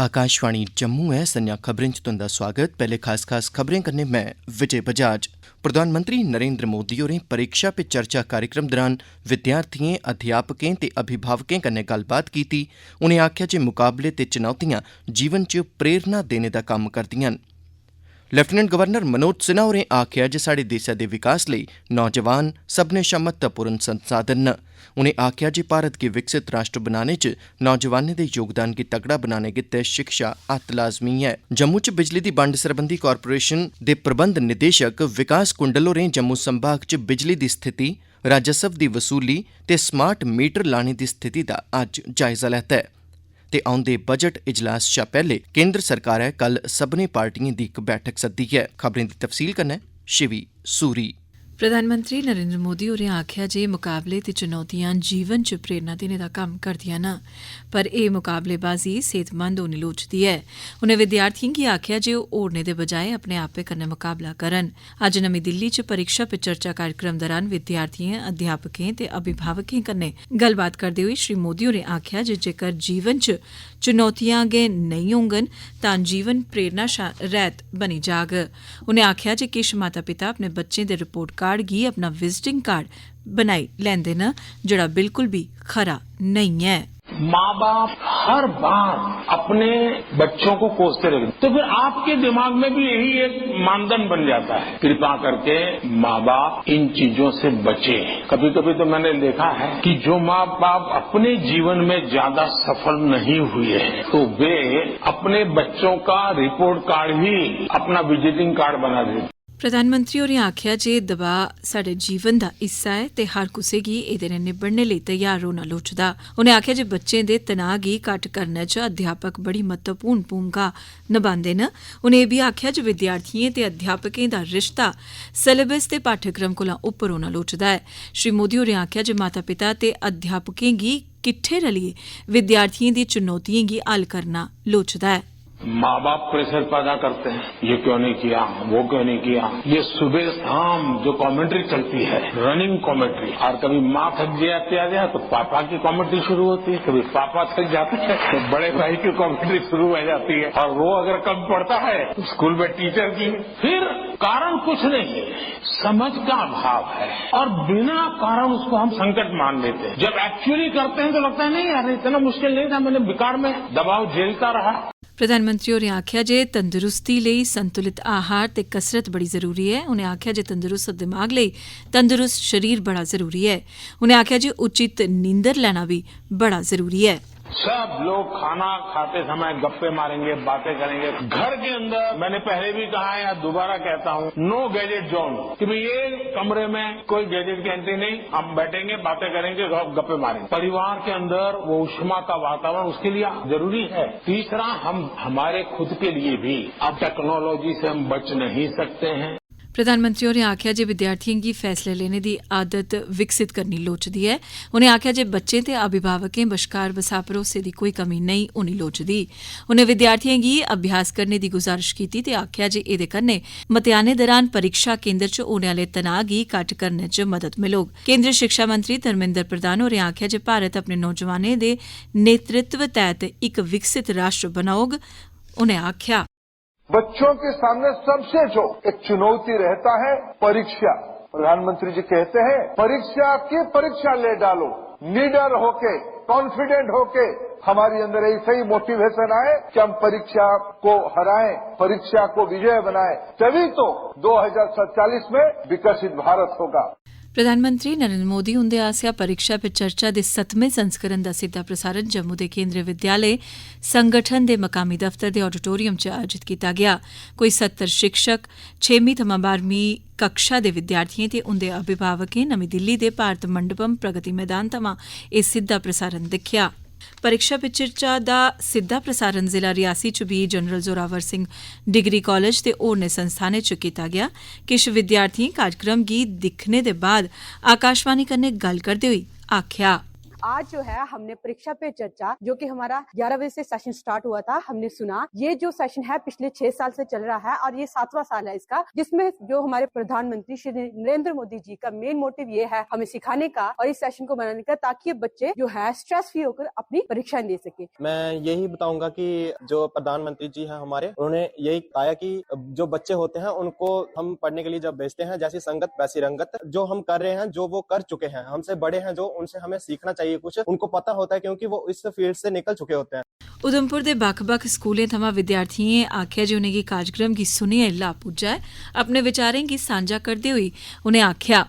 आकाशवाणी जम्मू है। संजा खबरें च तुंदा स्वागत। पहले खास खबरें कन्नै मैं विजय बजाज। प्रधानमंत्री नरेंद्र मोदी होरें परीक्षा पे चर्चा कार्यक्रम दौरान विद्यार्थियों, अध्यापकें ते अभिभावकें कन्नै गल्लबात कीती। उनें आखेआ जे मुकाबले ते चुनौतियां जीवन च प्रेरणा देने दा कम्म करदियां न। लेफ्टिनेंट गवर्नर मनोज सिन्हा होरें आखेआ जे साढ़े देसै दे विकास लेई नौजवान सब्भनें शा महत्वपूर्ण संसाधन न। उनें आखेआ जे भारत गी विकसित राष्ट्र बनाने च नौजवानें दे योगदान गी तगड़ा बनाने गित्तै शिक्षा अत्त लाज़मी है। जम्मू च बिजली दी बंड सरबंधी कारपोरेशन दे प्रबंध निदेशक विकास कुंडल होरें जम्मू संभाग च बिजली दी स्थिति, राजस्व दी वसूली ते स्मार्ट मीटर लाने दी स्थिति दा अज्ज जायजा लैता है। ते औंदे बजट इजलास शा पैह्ले केंद्र सरकारै कल सब्भनें पार्टिएं दी इक बैठक सद्दी है। खबरें दी तफसील कन्नै शिवी सूरी। प्रधानमंत्री नरेंद्र मोदी होरें आखेआ जे मुकाबले ते चुनौतियां जीवन च प्रेरणा देने दा कम्म करदियां न, पर एह् मुकाबलेबाजी सेहतमंद होनी लोड़चदी ऐ। उनें विद्यार्थियों गी आखेआ जे ओह् होरनें दे बजाय अपने आपे कन्नै मुकाबला करन। अज्ज नमीं दिल्ली च परीक्षा पे चर्चा कार्यक्रम दौरान विद्यार्थियों, अध्यापकें ते अभिभावकें कन्नै गल्लबात करदे होई श्री मोदी होरें आखेआ जे जेकर जीवन च चुनौतियां गै नेईं होङन तां जीवन प्रेरणा शा रैह्त बनी जाग। उनें आखेआ जे किश माता पिता अपने बच्चें दे रिपोर्ट कार्ड गी अपना विजिटिंग कार्ड बनाई लैंदे न, जेह्ड़ा बिल्कुल भी खरा नहीं है। माँ बाप हर बार अपने बच्चों को कोसते रहते, तो फिर आपके दिमाग में भी यही एक मानदंड बन जाता है। कृपा करके माँ बाप इन चीजों से बचे। कभी कभी तो मैंने देखा है कि जो माँ बाप अपने जीवन में ज्यादा सफल नहीं हुए हैं, तो वे अपने बच्चों का रिपोर्ट कार्ड ही अपना विजिटिंग कार्ड बना देते। प्रधानमंत्री होरें आखेआ जे दबाऽ साढ़े जीवन दा हिस्सा है ते हर कुसै गी एह्दे नै निब्बड़ने लेई तैयार होना लोड़चदा। उनें आखेआ जे बच्चें दे तनाऽ गी घट्ट करने च अध्यापक बड़ी महत्वपूर्ण भूमिका निभांदे न। उनें एह् बी आखेआ जे विद्यार्थिएं ते अध्यापकें दा रिश्ता सिलेबस ते पाठ्यक्रम कोला उप्पर होना लोड़चदा है। श्री मोदी होरें आखेआ जे माता पिता ते अध्यापकें गी किट्ठे रलियै विद्यार्थिएं दी चुनौतिएं गी हल करना लोड़चदा है। माँ बाप प्रेशर पैदा करते हैं, ये क्यों नहीं किया, वो क्यों नहीं किया। ये सुबह शाम जो कमेंट्री चलती है, रनिंग कमेंट्री, और कभी माँ थक जाए तो पापा की कमेंट्री शुरू होती है, कभी पापा थक जाते हैं तो बड़े भाई की कमेंट्री शुरू हो जाती है, और वो अगर कम पड़ता है तो स्कूल में टीचर की। फिर कारण कुछ नहीं, समझ का अभाव है, और बिना कारण उसको हम संकट मान लेते हैं। जब एक्चुअली करते हैं तो लगता है नहीं यार इतना मुश्किल नहीं था, मैंने बेकार में दबाव झेलता रहा। प्रधानमंत्री होरें आखेआ जे तंदुरुस्ती लेई संतुलित आहार ते कसरत बड़ी जरूरी है। उनें आखेआ जे तंदुरुस्त दिमाग लेई तंदुरुस्त शरीर बड़ा जरूरी है। उनें आखेआ जे उचित नींदर लैना भी बड़ा जरूरी है। सब लोग खाना खाते समय गप्पे मारेंगे, बातें करेंगे। घर के अंदर मैंने पहले भी कहा है या दोबारा कहता हूँ, नो गैजेट जोन, कि भाई ये कमरे में कोई गैजेट की एंट्री नहीं, हम बैठेंगे, बातें करेंगे, गप्पे मारेंगे। परिवार के अंदर वो उष्मा का वातावरण उसके लिए जरूरी है। तीसरा, हम हमारे खुद के लिए भी अब टेक्नोलॉजी से हम बच नहीं सकते हैं। प्रधानमंत्री होरें आखेआ जे विद्यार्थियों गी फैसले लेने दी आदत विकसित करनी लोड़चदी है। उनें आखेआ जे बच्चें ते अभिभावकें बश्कार बसा भरोसे दी कोई कमी नहीं होनी लोड़चदी। उनें विद्यार्थियों गी अभ्यास करने दी गुजारिश कीती ते आखेआ जे एह्दे कन्नै मतेयानें दौरान परीक्षा केंद्र च होने आह्ले तनाऽ गी घट्ट करने च मदद मिलोग। केंद्रीय शिक्षा मंत्री धर्मेंद्र प्रधान होरें आखेआ जे भारत अपने नौजवानें दे नेतृत्व तैह्त इक विकसित राष्ट्र बनाओग। उनें आखेआ बच्चों के सामने सबसे जो एक चुनौती रहता है परीक्षा। प्रधानमंत्री जी कहते हैं परीक्षा की परीक्षा ले डालो, निडर होके, कॉन्फिडेंट होके। हमारे अंदर ऐसे ही मोटिवेशन आए कि हम परीक्षा को हराएं, परीक्षा को विजय बनाएं, तभी तो 2047 में विकसित भारत होगा। प्रधानमंत्री नरेंद्र मोदी हुंदे आसेआ परीक्षा पे चर्चा दे 7वें संस्करण दा सिद्धा प्रसारण जम्मू दे केंद्रीय विद्यालय संगठन दे मकामी दफ्तर दे ऑडिटोरियम च आयोजित कीता गया। कोई 70 शिक्षक, 6वीं थमां 12वीं कक्षा दे विद्यार्थिएं ते उंदे अभिभावकें नमीं दिल्ली दे भारत मंडपम प्रगति मैदान थमां एह् सिद्धा प्रसारण दिक्खेआ। परीक्षा पे चर्चा दा सिद्धा प्रसारण जिला रियासी च बी general Zorawar Singh degree college ते होरनें संस्थानें च कीता गया। किश विद्यार्थिएं कार्यक्रम गी दिक्खने दे बाद आकाशवाणी कन्नै गल्ल करदे होई आखेआ, आज जो है हमने परीक्षा पे चर्चा, जो कि हमारा 11 बजे से सेशन स्टार्ट हुआ था, हमने सुना। ये जो सेशन है पिछले 6 साल से चल रहा है और ये 7वां साल है इसका, जिसमें जो हमारे प्रधानमंत्री श्री नरेंद्र मोदी जी का मेन मोटिव ये है हमें सिखाने का और इस सेशन को बनाने का, ताकि ये बच्चे जो है स्ट्रेस फ्री होकर अपनी परीक्षाएं दे सके। मैं यही बताऊंगा कि जो प्रधानमंत्री जी हैं हमारे, उन्होंने यही कहा कि जो बच्चे होते हैं उनको हम पढ़ने के लिए जब भेजते हैं, जैसी संगत वैसी रंगत, जो हम कर रहे हैं, जो वो कर चुके हैं, हमसे बड़े हैं जो, उनसे हमें सीखना चाहिए कुछ, उनको पता होता है क्योंकि वो इस फील्ड से निकल चुके होते हैं। उधमपुर दे बक्ख-बक्ख स्कूलें थमां विद्यार्थियें आखेआ जे उनेंगी कार्यक्रम गी सुनियै लाभ पुज्जा है। अपने विचारें गी सांझा करदे होई उनें आखेआ,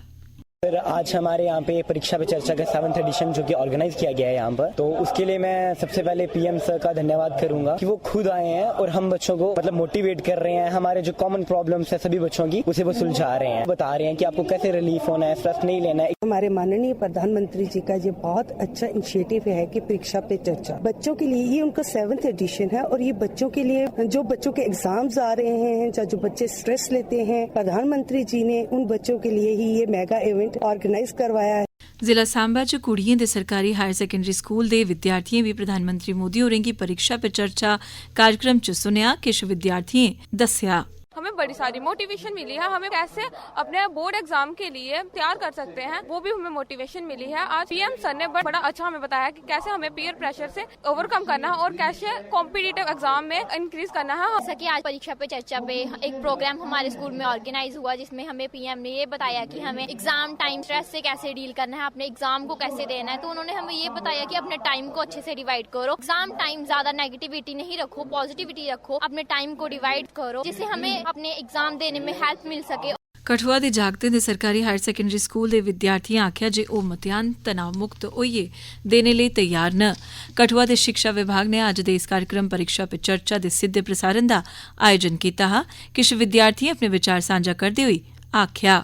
सर आज हमारे यहाँ पे परीक्षा पे चर्चा का 7th एडिशन जो कि ऑर्गेनाइज किया गया है यहाँ पर, तो उसके लिए मैं सबसे पहले पीएम सर का धन्यवाद करूंगा कि वो खुद आए हैं और हम बच्चों को मतलब मोटिवेट कर रहे हैं। हमारे जो कॉमन प्रॉब्लम्स है सभी बच्चों की, उसे वो सुलझा रहे हैं, बता रहे हैं कि आपको कैसे रिलीफ होना है, स्ट्रेस नहीं लेना है। हमारे माननीय प्रधानमंत्री जी का ये बहुत अच्छा इनिशिएटिव है कि परीक्षा पे चर्चा बच्चों के लिए, ये उनका 7th एडिशन है और ये बच्चों के लिए, जो बच्चों के एग्जाम्स आ रहे हैं, जो बच्चे स्ट्रेस लेते हैं, प्रधानमंत्री जी ने उन बच्चों के लिए ही ये मेगा इवेंट ऑर्गेनाइज करवाया है। जिला सांबा च कुड़ियें दे सरकारी हायर सेकेंडरी स्कूल दे विद्यार्थियें भी प्रधानमंत्री मोदी होरें गी परीक्षा पे चर्चा कार्यक्रम च सुनेआ। किश विद्यार्थियें दस्सेआ, हमें बड़ी सारी मोटिवेशन मिली है, हमें कैसे अपने बोर्ड एग्जाम के लिए तैयार कर सकते हैं वो भी हमें मोटिवेशन मिली है। आज पीएम सर ने बड़ा अच्छा हमें बताया कि कैसे हमें पीयर प्रेशर से ओवरकम करना है और कैसे कॉम्पिटिटिव एग्जाम में इंक्रीज करना है। जैसा कि आज परीक्षा पे चर्चा पे एक प्रोग्राम हमारे स्कूल में ऑर्गेनाइज हुआ, जिसमें हमें पीएम ने ये बताया कि हमें एग्जाम टाइम स्ट्रेस से कैसे डील करना है, अपने एग्जाम को कैसे देना है। तो उन्होंने हमें ये बताया कि अपने टाइम को अच्छे से डिवाइड करो, एग्जाम टाइम ज्यादा नेगेटिविटी नहीं रखो, पॉजिटिविटी रखो, अपने टाइम को डिवाइड करो, जिससे हमें अपने एग्जाम देने में हेल्प मिल सके। कठुआ दे जागतें दे सरकारी हायर सेकेंडरी स्कूल दे विद्यार्थियें आखेआ जे ओह मतेयान तनाव मुक्त होइयै देने लेई तैयार न। कठुआ दे शिक्षा विभाग ने अज्ज दे इस कार्यक्रम परीक्षा पे चर्चा दे सिद्धे प्रसारण दा आयोजन कीता हा। किश विद्यार्थियें अपने विचार सांझा करदे होई आखेआ,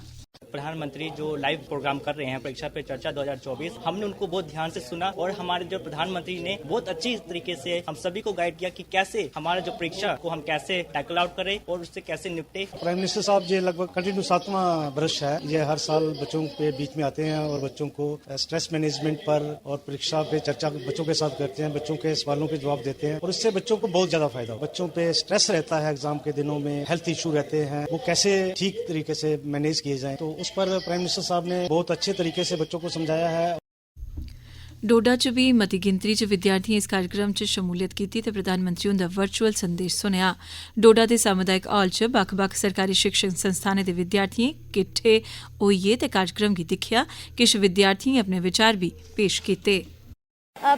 प्रधानमंत्री जो लाइव प्रोग्राम कर रहे हैं परीक्षा पे चर्चा 2024, हमने उनको बहुत ध्यान से सुना और हमारे जो प्रधानमंत्री ने बहुत अच्छी तरीके से हम सभी को गाइड किया कि कैसे हमारे जो परीक्षा को हम कैसे टैकल आउट करें और उससे कैसे निपटे। प्राइम मिनिस्टर साहब ये लगभग कंटिन्यू 7वां वर्ष है, ये हर साल बच्चों के बीच में आते हैं और बच्चों को स्ट्रेस मैनेजमेंट पर और परीक्षा पे चर्चा बच्चों के साथ करते हैं, बच्चों के सवालों के जवाब देते हैं और इससे बच्चों को बहुत ज्यादा फायदा। बच्चों पे स्ट्रेस रहता है एग्जाम के दिनों में, हेल्थ इशू रहते हैं, वो कैसे ठीक तरीके से मैनेज किए जाएं, तो उस पर प्राइम मिनिस्टर साहब ने बहुत अच्छे तरीके से बच्चों को समझाया है। डोडा च भी मती गिनतरी च विद्यार्थियें इस कार्यक्रम च शमूलियत कीती ते प्रधानमंत्री हुंदा वर्चुअल संदेश सुनेआ। डोडा दे सामुदायिक हाल च बक्ख-बक्ख सरकारी शिक्षण संस्थानें दे विद्यार्थियें किट्ठे होइयै ते कार्यक्रम गी दिक्खेआ। किश विद्यार्थियें अपने विचार भी पेश कीते।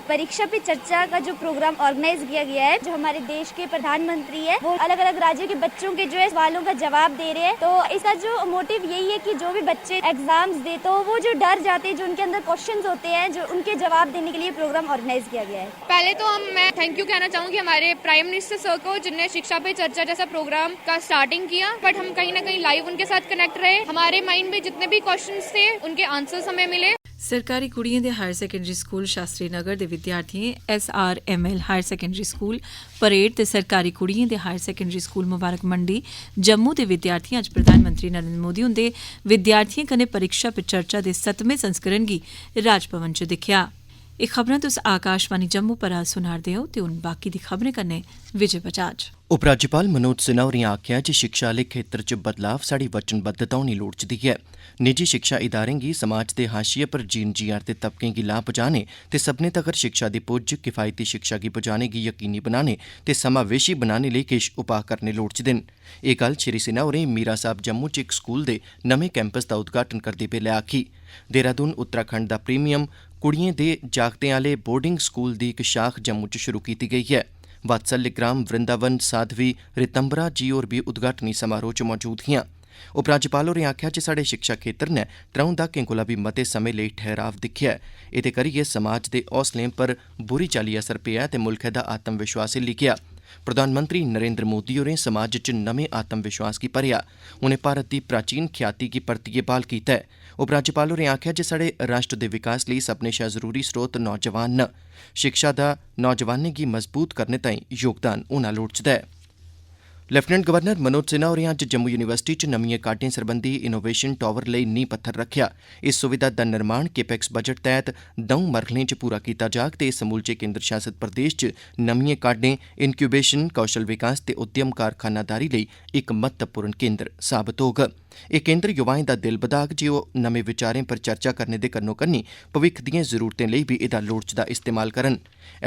परीक्षा पे चर्चा का जो प्रोग्राम ऑर्गेनाइज किया गया है, जो हमारे देश के प्रधानमंत्री है वो अलग अलग राज्यों के बच्चों के जो है सवालों का जवाब दे रहे हैं। तो इसका जो मोटिव यही है कि जो भी बच्चे एग्जाम्स दे तो वो जो डर जाते हैं, जो उनके अंदर क्वेश्चंस होते हैं, जो उनके जवाब देने के लिए प्रोग्राम ऑर्गेनाइज किया गया है। पहले तो मैं थैंक यू कहना चाहूँगी हमारे प्राइम मिनिस्टर सर को, जिनने शिक्षा पे चर्चा जैसा प्रोग्राम का स्टार्टिंग किया, बट हम कहीं ना कहीं लाइव उनके साथ कनेक्ट रहे। हमारे माइंड में जितने भी क्वेश्चन थे उनके आंसर्स हमें मिले। सरकारी कुड़ियें दे higher secondary school Shastri Nagar दे विद्यार्थियें SRML higher secondary school parade ते सरकारी कुड़ियें दे higher secondary school Mubarak Mandi Jammu दे विद्यार्थियें अज्ज प्रधानमंत्री नरेंद्र मोदी हुंदे विद्यार्थियें कन्नै परीक्षा पे चर्चा दे 7वें संस्करण गी राजभवन च दिक्खेआ। एह् खबरां तुस आकाशवाणी जम्मू पर सुना'रदे ओ ते हुन बाकी दी खबरें कन्नै विजय बजाज। उपराज्यपाल मनोज सिन्हा होरें आखेआ जे शिक्षा आह्ले खेत्तर च बदलाव साढ़ी वचनबद्धता होनी लोड़चदी ऐ। निजी शिक्षा इदारें गी समाज दे हाशिए पर जीन जिया'रदे तबकें गी लाह् पुजाने ते सब्भनें तगर शिक्षा दी पुज्ज, किफायती शिक्षा गी पुजाने गी यकीनी बनाने ते समावेशी बनाने लेई किश उपाऽ करने लोड़चदे न। एह् गल्ल श्री सिन्हा होरें मीरा साहब जम्मू च इक स्कूल दे नमें कैंपस दा उद्घाटन करदे बेल्लै आखी। देहरादून उत्तराखंड दा प्रीमियम कुड़ियें दे जागतें आह्ले बोर्डिंग स्कूल दी इक शाख जम्मू च शुरू कीती गेई है। वात्सल्य ग्राम वृंदावन साध्वी रितंबरा जी होर भी उद्घाटनी समारोह च मौजूद हियां। उपराज्यपाल होरें आखेआ जे साढ़े शिक्षा खेत्तर ने 3 दहाकें कोला भी मते समें लेई ठहराव दिक्खेआ ऐ। एह्दे करियै समाज दे हौसलें पर बुरी चाल्ली असर पेआ ते मुल्खै दा आत्म विश्वास हिल्ली गेआ। प्रधानमंत्री नरेंद्र मोदी होरें समाज च नमें आत्म विश्वास गी भरेआ। उनें भारत दी प्राचीन ख्याति गी परतियै बहाल कीता ऐ। उपराज्यपाल होरें आखेआ जे साढ़े राष्ट्र दे विकास लेई सभनें शा जरूरी स्रोत नौजवान न। शिक्षा दा नौजवानें गी मजबूत करने ताईं योगदान होना लोड़चदा ऐ। ਲੈਫਟੀਨੈਂਟ ਗਵਰਨਰ मनोज सिन्हा होरें अज्ज जम्मू यूनिवर्सिटी च नमियां काटें सरबंधी इनोवेशन टावर लेई नींह पत्थर रखेआ। इस सुविधा दा निर्माण केपेक्स बजट तैहत 2 मरहलें च पूरा कीता जाग ते समूलचे केंद्र शासित प्रदेश च नमियां काडें इनक्यूबेशन कौशल विकास ते उद्यम कारखानादारी लेई इक महत्वपूर्ण केंद्र साबत होग। एह् केंद्र युवाएं दा दिल बधाग जे ओह् नमें विचारें पर चर्चा करने दे कन्नो कन्नी भविक्ख दिएं जरूरतें लेई बी एह्दा लोड़चदा इस्तेमाल करन।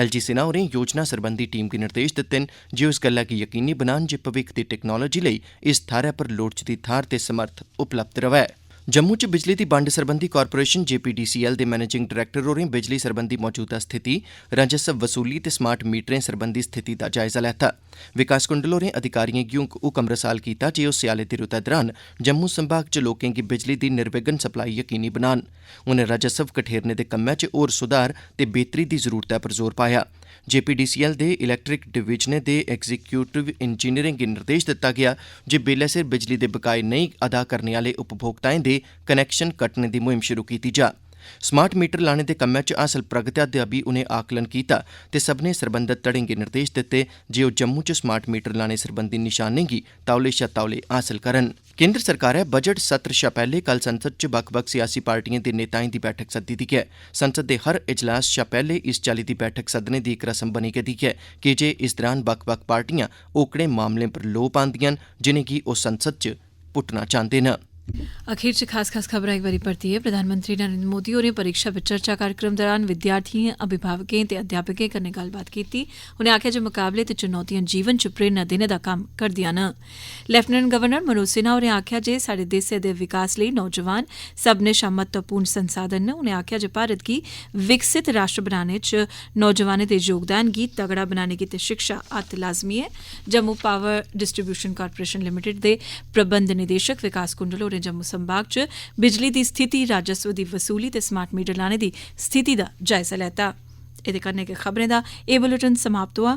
LG सिन्हा होरें योजना सरबंधी टीम गी निर्देश दित्ते न जे ओह् इस गल्लै गी यकीनी बनान जे भविक्ख दी टेक्नोलाजी लेई इस थाह्रै पर लोड़चदी थाह्र ते समर्थ उपलब्ध रवै। जम्मू च बिजली दी बंड सरबंधी कारपोरेशन JPDCL दे मैनेजिंग डायरैक्टर होरें बिजली सरबंधी मौजूदा स्थिति, राजस्व वसूली ते स्मार्ट मीटरें सरबंधी स्थिति दा जायजा लैता। विकास कुंडल होरें अधिकारिएं गी हुकम रसाल कीता जे ओह् स्याले दी रुतै दौरान जम्मू संभाग च लोकें गी बिजली दी निर्विघ्न सप्लाई यकीनी बनान। उनें राजस्व कठेरने दे कम्मै च होर सुधार ते बेहतरी दी जरूरतै पर जोर पाया। JPDCL दे इलैक्ट्रिक डिवीजन दे एग्जीक्यूटिव इंजीनियरें गी निर्देश दित्ता गेआ जे बेल्लै सिर बिजली दे बकाए नेईं अदा करने आह्ले उपभोक्ताएं दे कनैक्शन कट्टने दी मुहिम शुरू कीती जा। स्मार्ट मीटर लाने दे कम्मै च हासल प्रगति दा बी उनें आकलन कीता ते सब्भनें सरबंधत धड़ें गी निर्देश दित्ते जे ओह् जम्मू च स्मार्ट मीटर लाने सरबंधी निशानें गी तौले शा तौले हासल करन। केंद्र सरकारै बजट सत्र शा पैह्ले कल संसद च बक्ख-बक्ख सियासी पार्टिएं दे नेताएं दी बैठक सद्दी दी ऐ। संसद दे हर इजलास शा पैह्ले इस चाल्ली दी बैठक सद्दने दी इक रस्म बनी गेदी ऐ कीजे इस दौरान बक्ख-बक्ख पार्टियां ओकड़े मामलें पर लोऽ पांदियां न जिनेंगी ओह् संसद च पुट्टना चांह्दे न। आखिर च खास खबर एक बारी परतियै प्रधानमंत्री नरेंद्र मोदी होरें परीक्षा पे चर्चा कार्यक्रम दौरान विद्यार्थिएं, अभिभावकें ते अध्यापकें कन्नै गल्लबात कीती। उनें आखेआ जे मुकाबले ते चुनौतियां जीवन च प्रेरणा देने दा कम्म करदियां न। लेफ्टिनेंट गवर्नर मनोज सिन्हा होरें आखेआ जे साढ़े देसै दे विकास लेई नौजवान सब्भनें शा महत्वपूर्ण संसाधन न। उनें आखेआ जे भारत गी विकसित राष्ट्र बनाने च नौजवानें दे योगदान गी तगड़ा बनाने गित्तै शिक्षा अत्त लाज़मी ऐ। Jammu power distribution corporation limited दे प्रबंध निदेशक विकास कुंडल जम्मू संभाग च बिजली दी स्थिति, राजस्व दी वसूली ते स्मार्ट मीटर लाने दी स्थिति दा जायजा लैता। एह्दे कन्नै गै खबरें दा एह् बुलेटिन समाप्त होआ।